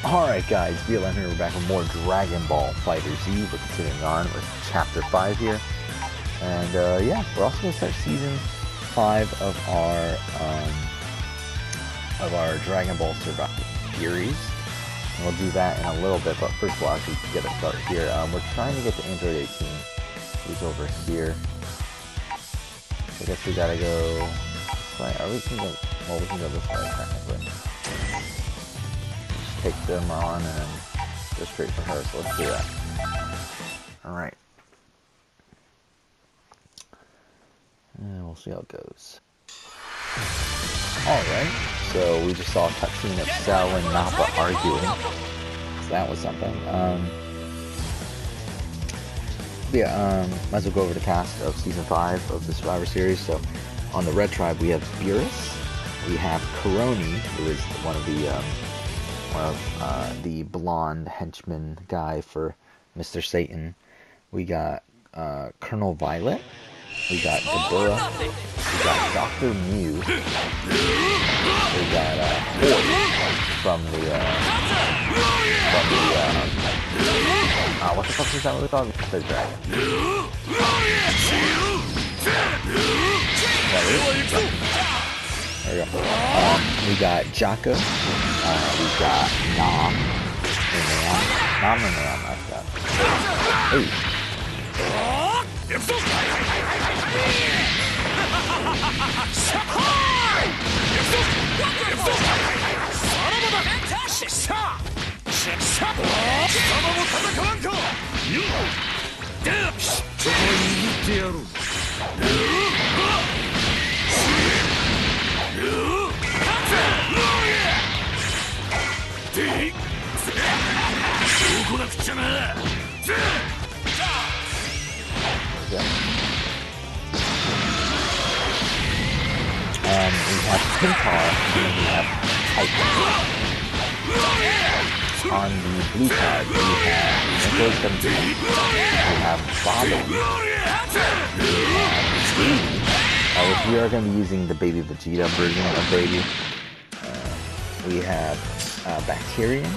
Alright guys, BLM here, we're back with more Dragon Ball FighterZ. We're continuing on with Chapter 5 here. And yeah, we're also going to start Season 5 of our Dragon Ball Survival series. And we'll do that in a little bit, but first we'll actually get a start here. We're trying to get to Android 18, who's over here. I guess we gotta go this way, or we can go, well, we can go this way technically. Take them on and then go straight for her, so let's do that. Alright. And we'll see how it goes. Alright, so we just saw a cutscene of Cell and Nappa arguing. So that was something. Might as well go over the cast of Season 5 of the Survivor Series. So, on the Red Tribe we have Beerus, we have Karoni, who is one of the blonde henchman guy for Mr. Satan. We got Colonel Violet. We got Ghidorah. We got Dr. Mew. We got Horde from the what the fuck is that really called? The dragon. There we go. We got Jaka. We got Nam. I forgot. Ooh. We have Pintar, and then we have Titan. On the blue card, we have Nicholas Dundee, we have Bobbin, we have Baby, which we are going to be using the Baby Vegeta version of Baby. We have Bacterian,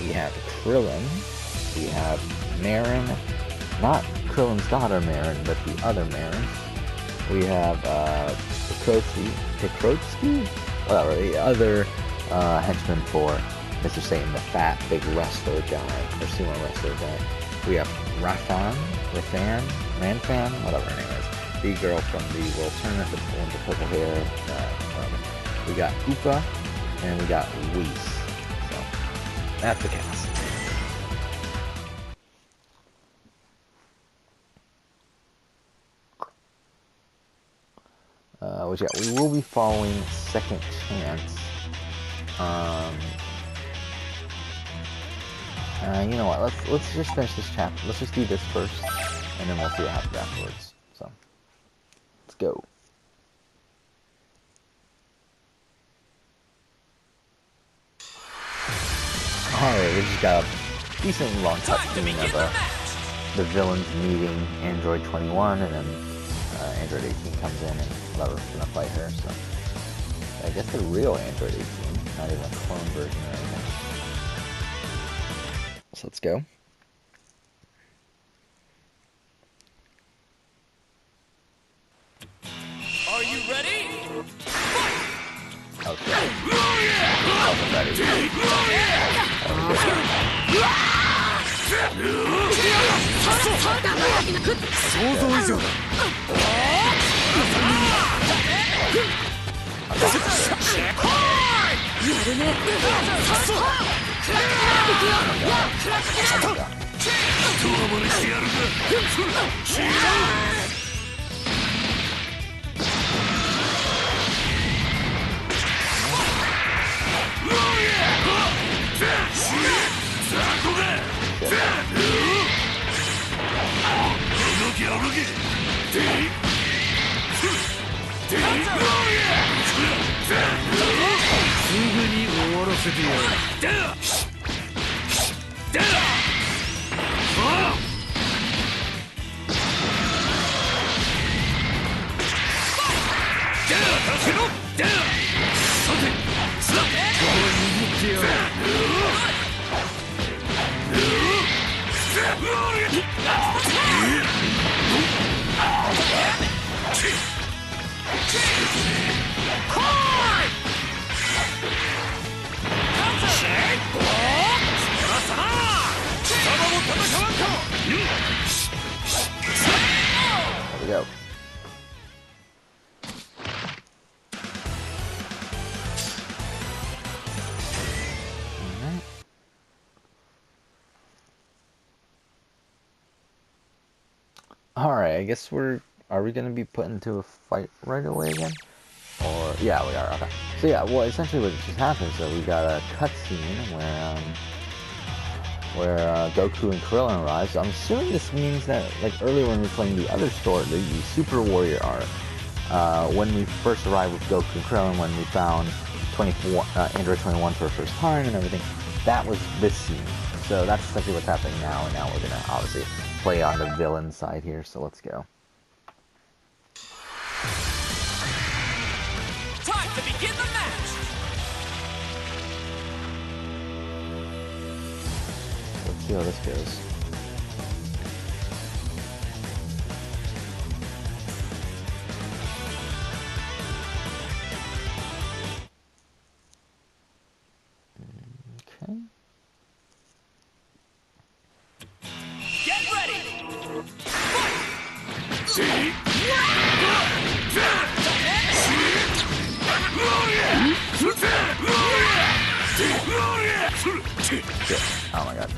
we have Krillin, we have Marin, not Krillin's daughter Marin, but the other Marin. We have Pikrotsky, whatever, the other henchman for Mr. Satan, the fat, big wrestler guy, or sumo wrestler guy. We have Ranfan, whatever her name is, the girl from the World Tournament, the one with the purple hair, whatever. We got Upa, and we got Whis. So, that's the cast. Which, yeah, we will be following Second Chance. You know what? Let's just finish this chapter. Let's just do this first, and then we'll see what happens afterwards. So, let's go. Alright, we just got a decent long cutscene of the villains meeting Android 21, and then Android 18 comes in and whatever's gonna fight her. So, I guess the real Android 18, not even a clone version or anything. So let's go. Are you ready? Okay. I wasn't ready. we go. Alright, I guess are we gonna be put into a fight right away again? Or, yeah, we are, okay. So yeah, well, essentially what just happened, so we got a cutscene where Goku and Krillin arrive. So I'm assuming this means that, like earlier when we were playing the other story, the Super Warrior arc, when we first arrived with Goku and Krillin, when we found Android 21 for the first time and everything, that was this scene. So that's essentially what's happening now, and now we're gonna obviously play on the villain side here, so let's go. Time to begin the match! Let's see how this goes. Okay. Get ready! Shit. Oh my god.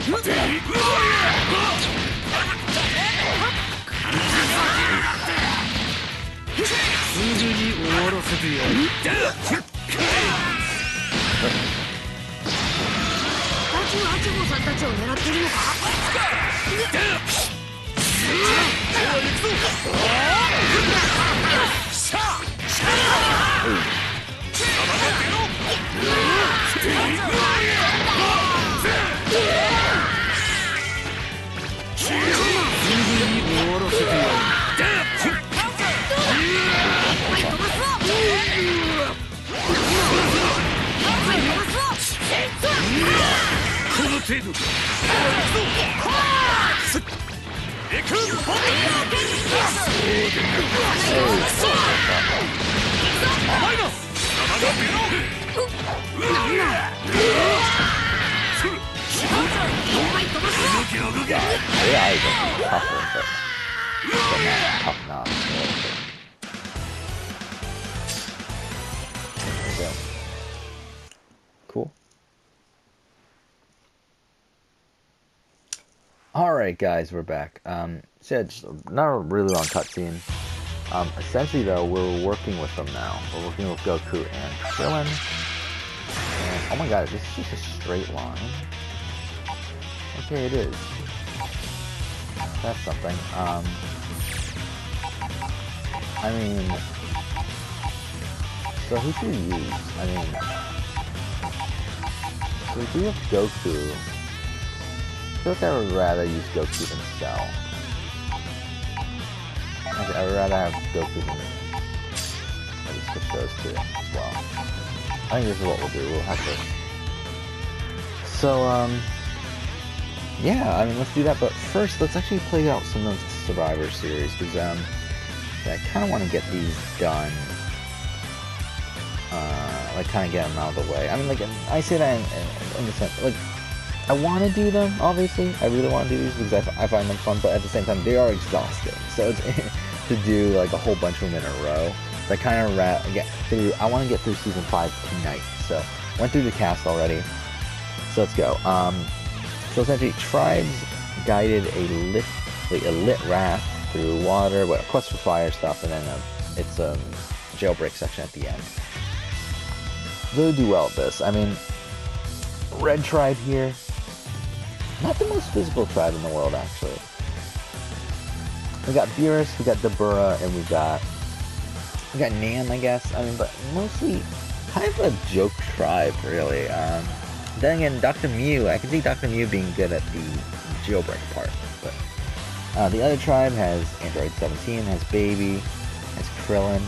Yeah, I tougher, but not tough enough. There we go. Cool. Alright guys, we're back. So yeah, just not a really long cutscene. Essentially though, we're working with them now. We're working with Goku and Krillin. And oh my god, this is just a straight line. Okay, it is. That's something. I mean, so who should we use? I mean, so we do have Goku. I feel like I would rather use Goku than Cell. Actually, I would rather have Goku than maybe switch those two as well. I think this is what we'll do. We'll have to. So, yeah, I mean, let's do that. But first, let's actually play out some of the Survivor Series because I kind of want to get these done. Like, kind of get them out of the way. I mean, like, I say that in the sense, like, I want to do them, obviously. I really want to do these because I find them fun, but at the same time, they are exhausting. So it's to do, like, a whole bunch of them in a row. So I kind of get through, I want to get through Season 5 tonight. So, went through the cast already. So let's go. So essentially, tribes guided a lit raft through water, but quest for fire stuff, and then it's a jailbreak section at the end. They do well at this. I mean, Red Tribe here, not the most physical tribe in the world, actually. We got Beerus, we got Dabura, and we got Nam, I guess. I mean, but mostly kind of a joke tribe, really. Then again, Dr. Mew, I can see Dr. Mew being good at the jailbreak part, but the other tribe has Android 17, has Baby, has Krillin,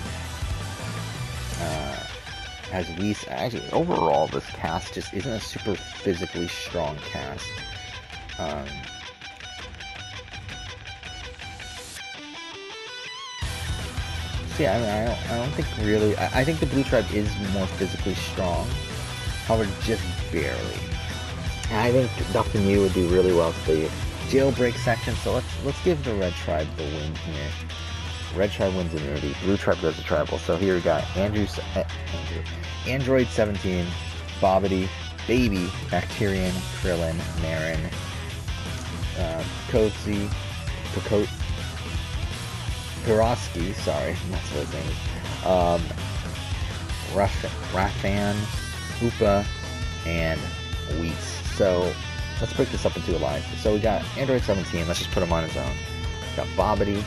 has Whis. Actually, overall, this cast just isn't a super physically strong cast. See, I mean, I don't think really. I think the blue tribe is more physically strong. However, just barely. And I think Dr. Mew would do really well for the jailbreak section. So let's give the red tribe the win here. Red tribe wins immunity. Blue tribe goes to tribal. So here we got Android 17, Bobbity, Baby, Bacterian, Krillin, Marin, Kotzi, Piroski, sorry, that's what his name is. Rafan, Hoopa, and Whis. So let's break this up into alliances. So we got Android 17. Let's just put him on his own. We got Bobbity.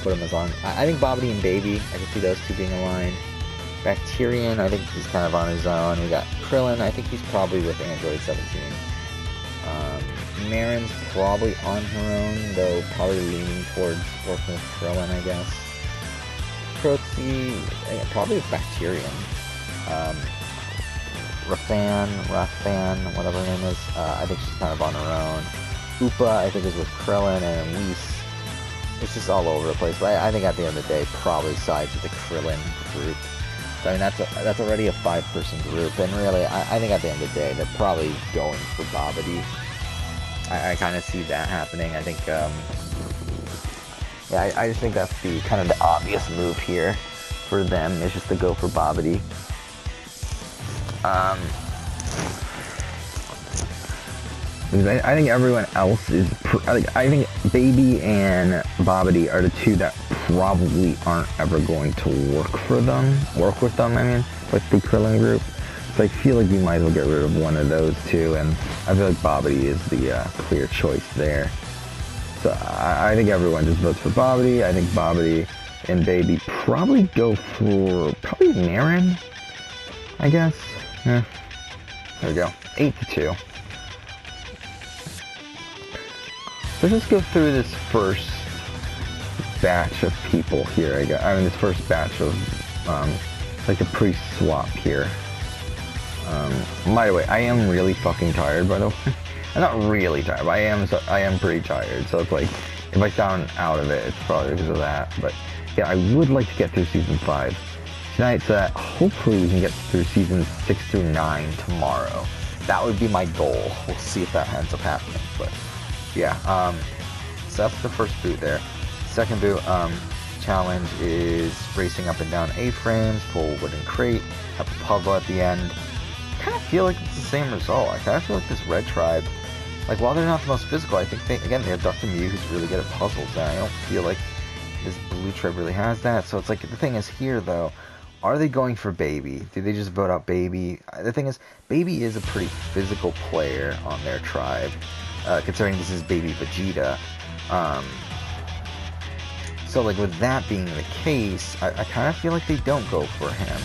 Put him as on. I think Bobbity and Baby. I can see those two being aligned. Bacterian. I think he's kind of on his own. We got Krillin. I think he's probably with Android 17. Marin's probably on her own, though probably leaning towards working with Krillin, I guess. Kotzi, probably with Bacterian. Rafan, whatever her name is, I think she's kind of on her own. Hoopa, I think, is with Krillin, and Whis. It's just all over the place, but I think at the end of the day, probably sides with the Krillin group. So, I mean, that's already a 5-person group, and really, I think at the end of the day, they're probably going for Bobbity. I kind of see that happening. I think, yeah, I just think that's the kind of the obvious move here for them, is just to go for Bobbity. I think everyone else is, I think Baby and Bobbity are the two that probably aren't ever going to work with them, I mean, with the Krillin group. So I feel like we might as well get rid of one of those two, and I feel like Bobbity is the clear choice there. So I think everyone just votes for Bobbity. I think Bobbity and Baby probably go for, Marin, I guess. Yeah. There we go. 8-2. Let's just go through this first batch of people here. This first batch of, like a pre-swap here. By the way, I am really fucking tired, by the way. I'm not really tired, but I am pretty tired. So it's like, if I sound out of it, it's probably because of that. But yeah, I would like to get through season 5 tonight, so that hopefully we can get through seasons 6 through 9 tomorrow. That would be my goal. We'll see if that ends up happening. But yeah, so that's the first boot there. Second boot, challenge is racing up and down A-frames, pull a wooden crate, have a puzzle at the end. I kind of feel like it's the same result. I kind of feel like this red tribe, like, while they're not the most physical, I think they have Dr. Mew, who's really good at puzzles, and I don't feel like this blue tribe really has that. So it's like, the thing is here, though, are they going for Baby? Do they just vote out Baby? The thing is, Baby is a pretty physical player on their tribe, considering this is Baby Vegeta. So, like, with that being the case, I kind of feel like they don't go for him.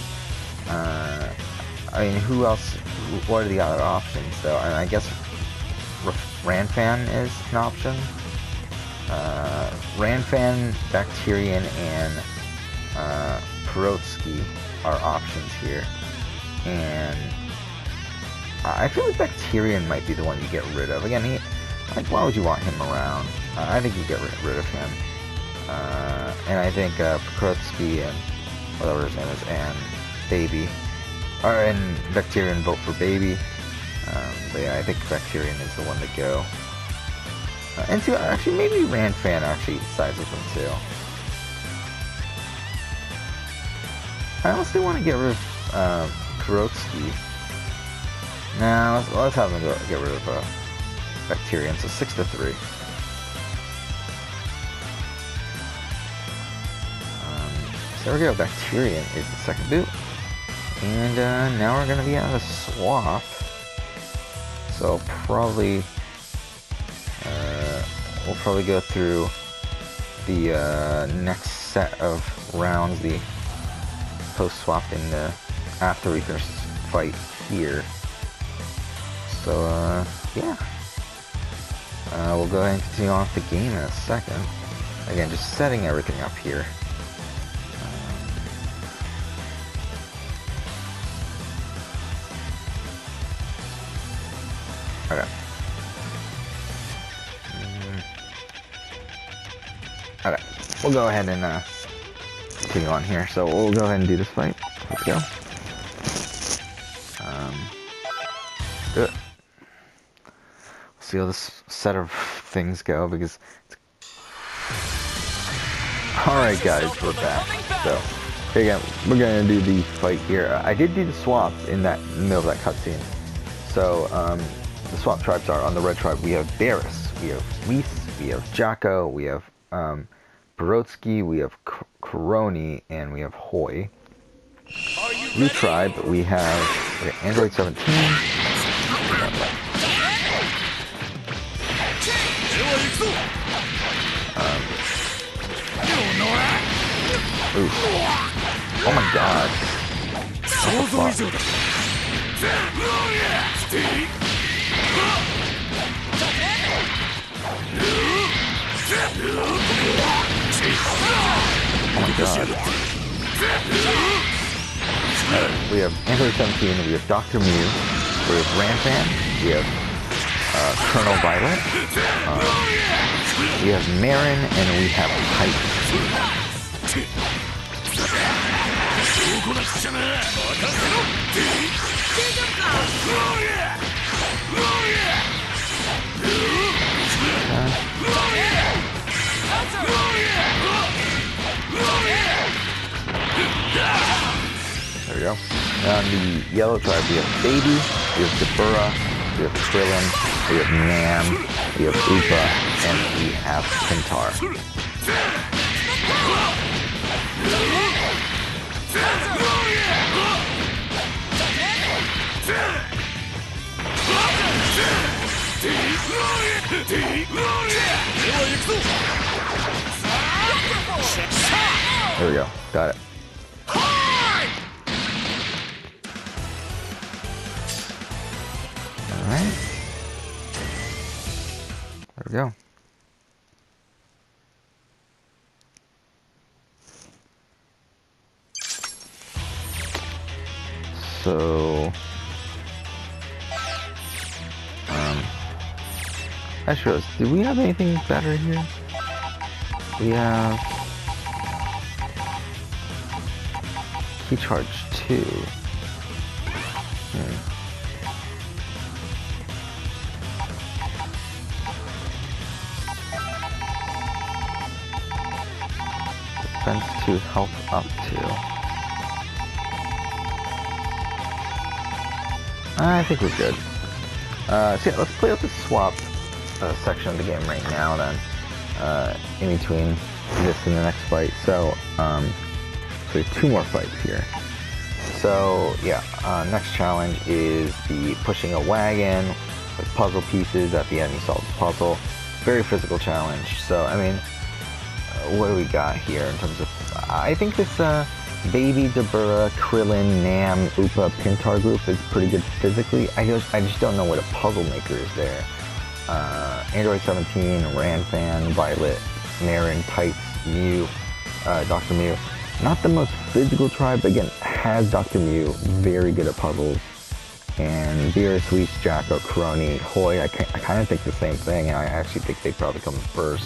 I mean, who else? What are the other options, though? I mean, I guess Ranfan is an option. Ranfan, Bacterian, and Pirotsky are options here. And I feel like Bacterian might be the one you get rid of. Again, why would you want him around? I think you get rid of him. And I think Pirotsky and whatever his name is, and Baby, and Bacterian vote for Baby. But yeah, I think Bacterian is the one to go. And see, actually, maybe Ranfan actually sides with them too. I honestly want to get rid of Pirotsky. Nah, let's have him get rid of Bacterian. So 6-3. So there we go. Bacterian is the second boot. And now we're going to be at a swap. So probably, we'll probably go through the next set of rounds, the post-swap in the after we finish this fight here. So, yeah. We'll go ahead and continue on with the game in a second. Again, just setting everything up here. Okay. Okay. We'll go ahead and continue on here. So we'll go ahead and do this fight. Let's go. Do it. See how this set of things go, because alright guys, we're back. So again, we're gonna do the fight here. I did do the swap in that middle of that cutscene. So the swap tribes are, on the red tribe we have Barris, we have Whis, we have Jacko, we have Brodsky, we have Koroni, and we have Hoy. Blue tribe we have Android 17. Oof. Oh my god. What the fuck? Oh my god. We have Android 17, we have Dr. Mew, we have Ranfan, we have Colonel Violet, we have Marin, and we have Pipe. There we go. On the yellow tribe we have Baby, we have Dabura, we have Krillin, we have Nam, we have Upa, and we have Pintar. There we go. Got it. Alright. There we go. So, Astros, do we have anything better here? We have Key Charge 2. Defense 2, health up 2. I think we're good. So yeah, let's play out the swap section of the game right now then, in between this and the next fight. So, so we have 2 more fights here. So yeah, next challenge is the pushing a wagon with puzzle pieces that the enemy solves the puzzle. Very physical challenge. So I mean, what do we got here in terms of, I think this Baby, Dabura, Krillin, Nam, Upa, Pintar group is pretty good physically. I just don't know what a puzzle maker is there. Android 17, Ranfan, Violet, Marin, Pipes, Mew, Dr. Mew. Not the most physical tribe, but again, has Dr. Mew, very good at puzzles. And Beerus, Whis, Jacko, Koroni, Hoy, I kind of think the same thing, and I actually think they probably come first.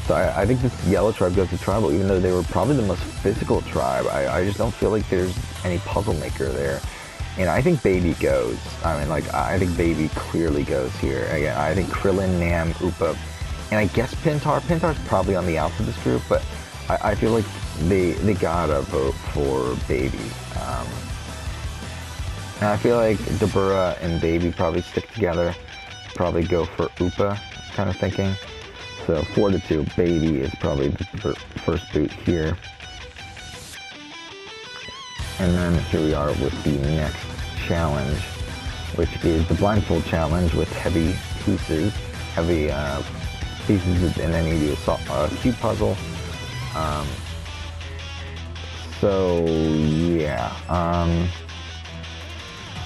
So I think this yellow tribe goes to tribal, even though they were probably the most physical tribe. I just don't feel like there's any puzzle maker there. And I think Baby goes. I mean, like, I think Baby clearly goes here. Again, I think Krillin, Nam, Upa, and I guess Pintar. Pintar's probably on the outs of this group, but I feel like they gotta vote for Baby. And I feel like Dabura and Baby probably stick together, probably go for Upa, kind of thinking. So 4-2, Baby is probably the first boot here. And then here we are with the next challenge, which is the blindfold challenge with heavy pieces, and then you do a cube puzzle. So yeah, I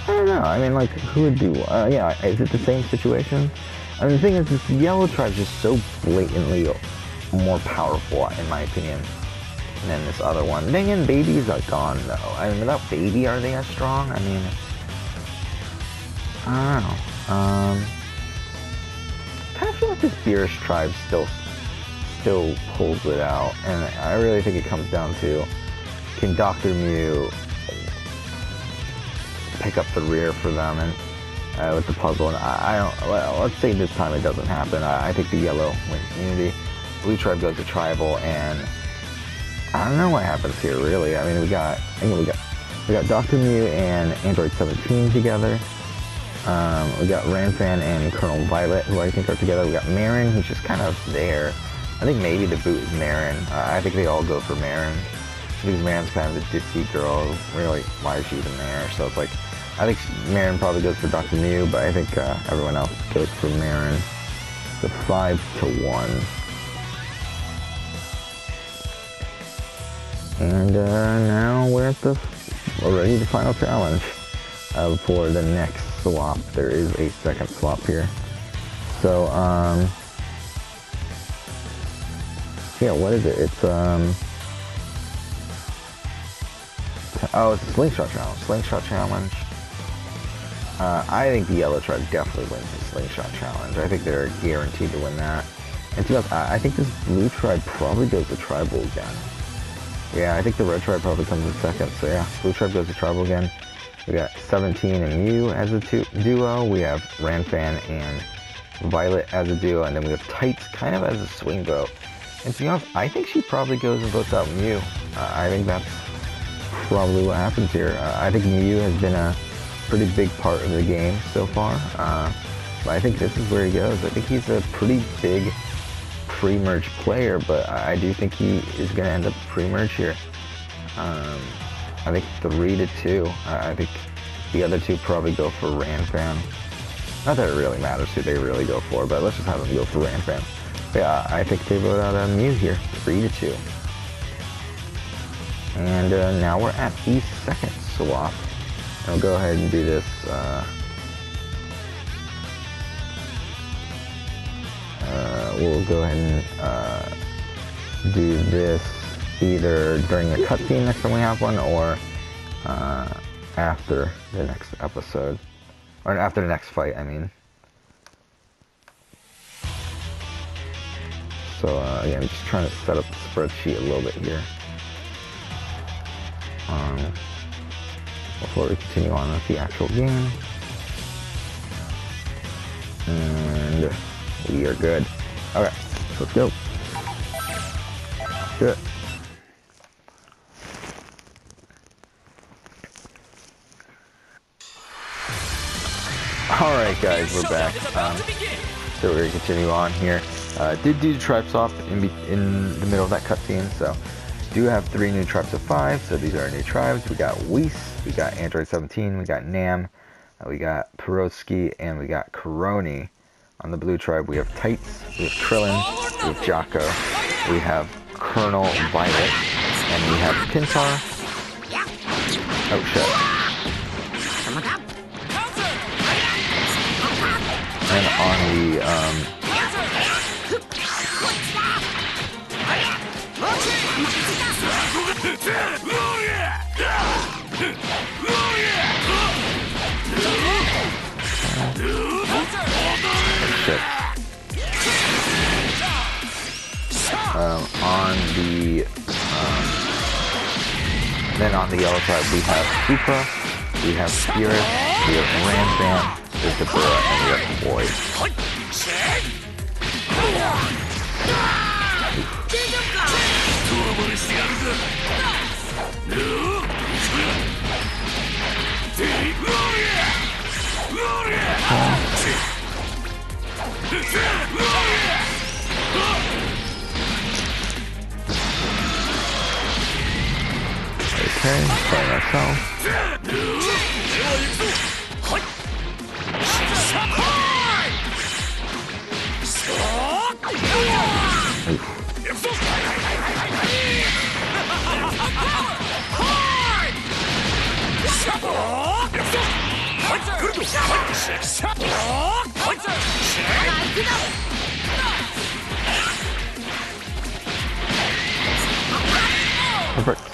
don't know. I mean, like, who would do? Yeah, is it the same situation? I mean, the thing is, this yellow tribe is just so blatantly more powerful, in my opinion, than this other one. Then again, Babies are gone, though. I mean, without Baby, are they as strong? I mean, I don't know. I kind of feel like this Beerus tribe still still pulls it out, and I really think it comes down to, can Dr. Mew pick up the rear for them and with the puzzle? And I don't. Well, let's say this time it doesn't happen. I think the yellow wins immunity. Blue tribe goes to tribal, and I don't know what happens here really. I mean, we got Dr. Mew and Android 17 together. We got Ranfan and Colonel Violet, who I think are together. We got Marin, who's just kind of there. I think maybe the boot is Marin. I think they all go for Marin. Because Marin's kind of the ditzy girl. Really, why is she even there? So it's like, I think Marin probably goes for Dr. Mew, but I think everyone else goes for Marin. So 5-1. And now we're at already the final challenge for the next swap. There is a second swap here. So, yeah, what is it? It's, oh, it's a slingshot challenge. Slingshot challenge. I think the yellow tribe definitely wins the slingshot challenge. I think they're guaranteed to win that. And to be honest, I think this blue tribe probably goes to tribal again. Yeah, I think the red tribe probably comes in second. So yeah, blue tribe goes to tribal again. We got 17 and Mew as a duo. We have Ranfan and Violet as a duo. And then we have Tights kind of as a swing vote. And to be honest, I think she probably goes and votes out Mew. I think that's probably what happens here. I think Mew has been a pretty big part of the game so far. But I think this is where he goes. I think he's a pretty big pre-merge player, but I do think he is going to end up pre-merge here. I think 3-2. I think the other two probably go for Ranfan. Not that it really matters who they really go for, but let's just have them go for Ranfan. But yeah, I think they vote out Mew here, 3-2. And now we're at the second swap. I'll go ahead and do this. We'll go ahead and do this either during the cutscene next time we have one, or after the next episode, or after the next fight, I mean. So again, just trying to set up the spreadsheet a little bit here before we continue on with the actual game. And we are good. Okay, let's go. Good. Alright guys, we're back. So we're going to continue on here. Did do the tribe swap in the middle of that cutscene, so do have 3 new tribes of 5, so these are our new tribes. We got Whis, we got Android 17, we got Nam, we got Peroski, and we got Koroni. On the blue tribe, we have Tights, we have Krillin, we have Jocko, we have Colonel Violet, and we have Pintar. Oh shit. And on the shit. Then on the yellow side we have Koopa, we have Spirit, we have Ranfan, there's the Burra, and we have Void. Okay, playing ourselves. Perfect.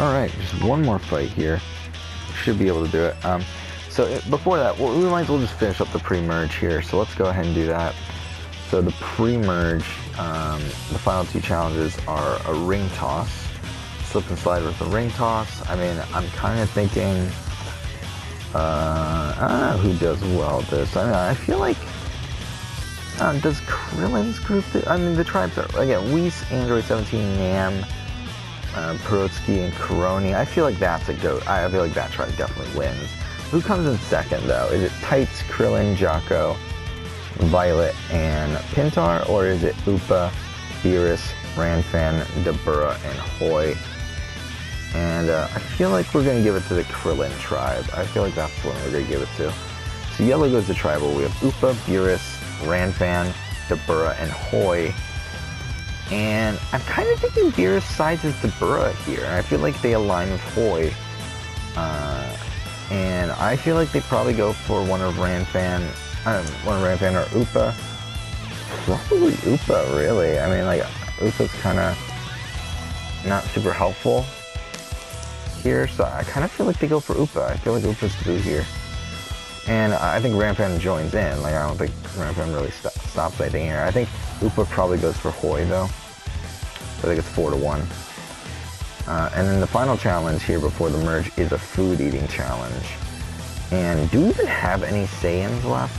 Alright, just one more fight here. Should be able to do it. Before that, we might as well just finish up the pre-merge here. So let's go ahead and do that. So the pre-merge, the final 2 challenges are a ring toss. Slip and slide with a ring toss. I mean, I'm kind of thinking, I don't know who does well at this. I mean, I feel like, does Krillin's group do? I mean, the tribes are, again, Whis, Android 17, Nam, Perotsky, and Koroni. I feel like that's a goat. I feel like that tribe definitely wins. Who comes in second, though? Is it Tights, Krillin, Jocko, Violet, and Pintar? Or is it Upa, Beerus, Ranfan, Dabura, and Hoi? And I feel like we're going to give it to the Krillin tribe. I feel like that's the one we're going to give it to. So yellow goes to tribal. We have Upa, Beerus, Ranfan, Dabura, and Hoi. And I'm kind of thinking Beerus sides as Dabura here. I feel like they align with Hoi. And I feel like they probably go for one of Ranfan or Upa. Probably Upa, really. I mean, like, Upa's kind of not super helpful here, so I kind of feel like they go for Upa. I feel like Upa's the boot here. And I think Ranfan joins in. Like, I don't think Ranfan really stops anything here. I think Upa probably goes for Hoi, though. I think it's 4-1. And then the final challenge here before the merge is a food eating challenge. And do we even have any Saiyans left?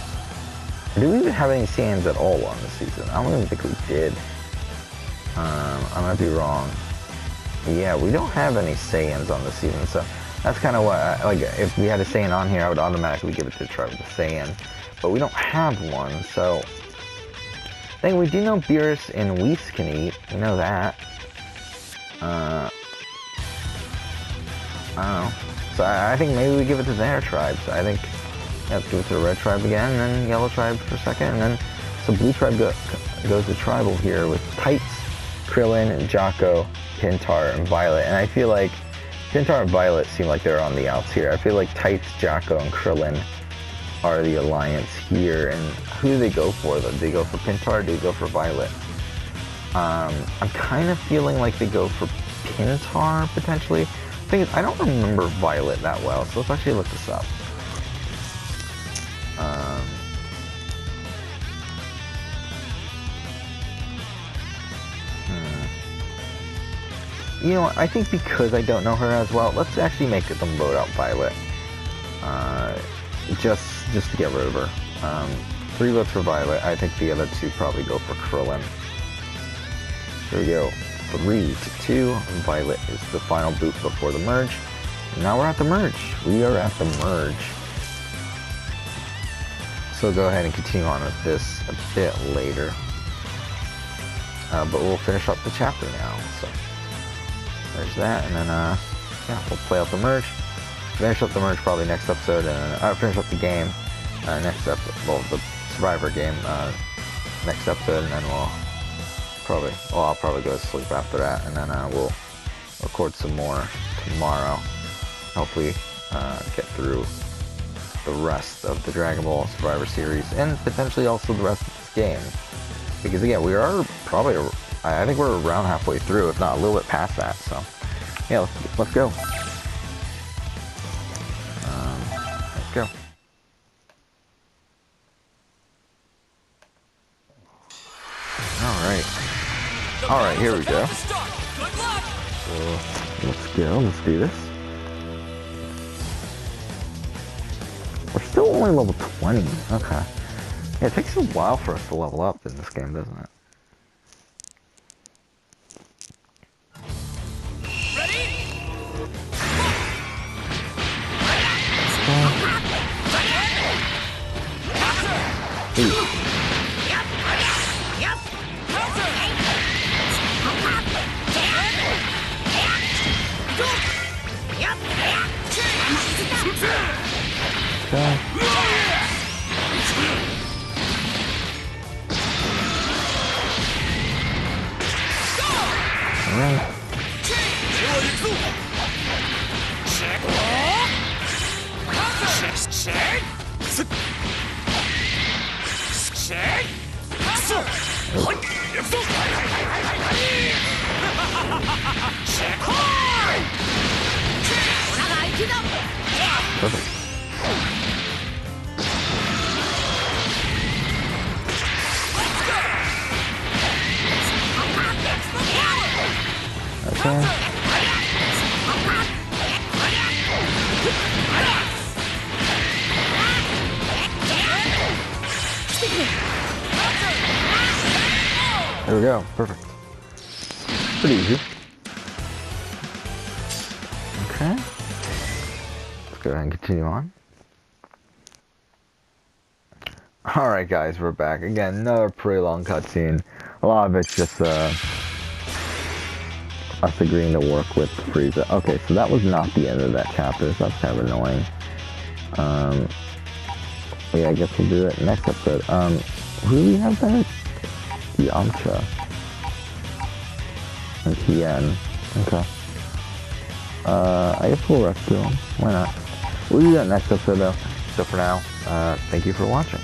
Do we even have any Saiyans at all on this season? I don't even think we did. I might be wrong. Yeah, we don't have any Saiyans on this season, so that's kind of what, like, if we had a Saiyan on here, I would automatically give it to the tribe of the Saiyan. But we don't have one, so I think we do know Beerus and Whis can eat. We know that. I don't know. So I think maybe we give it to their tribes. I think, yeah, let's give it to the red tribe again, and then yellow tribe for a second, and then so blue tribe goes to tribal here with Tights, Krillin, Jocko, Pintar, and Violet. And I feel like Pintar and Violet seem like they're on the outs here. I feel like Tights, Jocko, and Krillin are the alliance here. And who do they go for, though? Do they go for Pintar or do they go for Violet? I'm kind of feeling like they go for Pintar, potentially. The thing is, I don't remember Violet that well, so let's actually look this up. You know what, I think because I don't know her as well, let's actually make them vote out Violet. Just to get rid of her. 3 votes for Violet. I think the other 2 probably go for Krillin. There we go. 3-2. Violet is the final boot before the merge. Now we're at the merge. We are at the merge. So go ahead and continue on with this a bit later. But we'll finish up the chapter now. So there's that, and then yeah, we'll play out the merge. Finish up the merge probably next episode, and finish up the game next episode. Well, the Survivor game next episode, and then I'll probably go to sleep after that, and then we'll record some more tomorrow. Hopefully get through the rest of the Dragon Ball Survivor series, and potentially also the rest of this game. Because again, we are probably, I think we're around halfway through, if not a little bit past that, so yeah, let's go. Let's go. Alright, here we go. So, let's go, let's do this. We're still only level 20, okay. Yeah, it takes a while for us to level up in this game, doesn't it? Perfect. Okay. There we go. Perfect. Pretty easy. Okay. Let's go ahead and continue on. Alright guys, we're back. Again, another pretty long cutscene. A lot of it's just us agreeing to work with FighterZ. Okay, so that was not the end of that chapter, so that's kind of annoying. Yeah, I guess we'll do it next episode. Who do we have there? Yamcha. And Tien. Okay. I guess we'll rescue him. Why not? We'll do that next episode though. So for now, thank you for watching.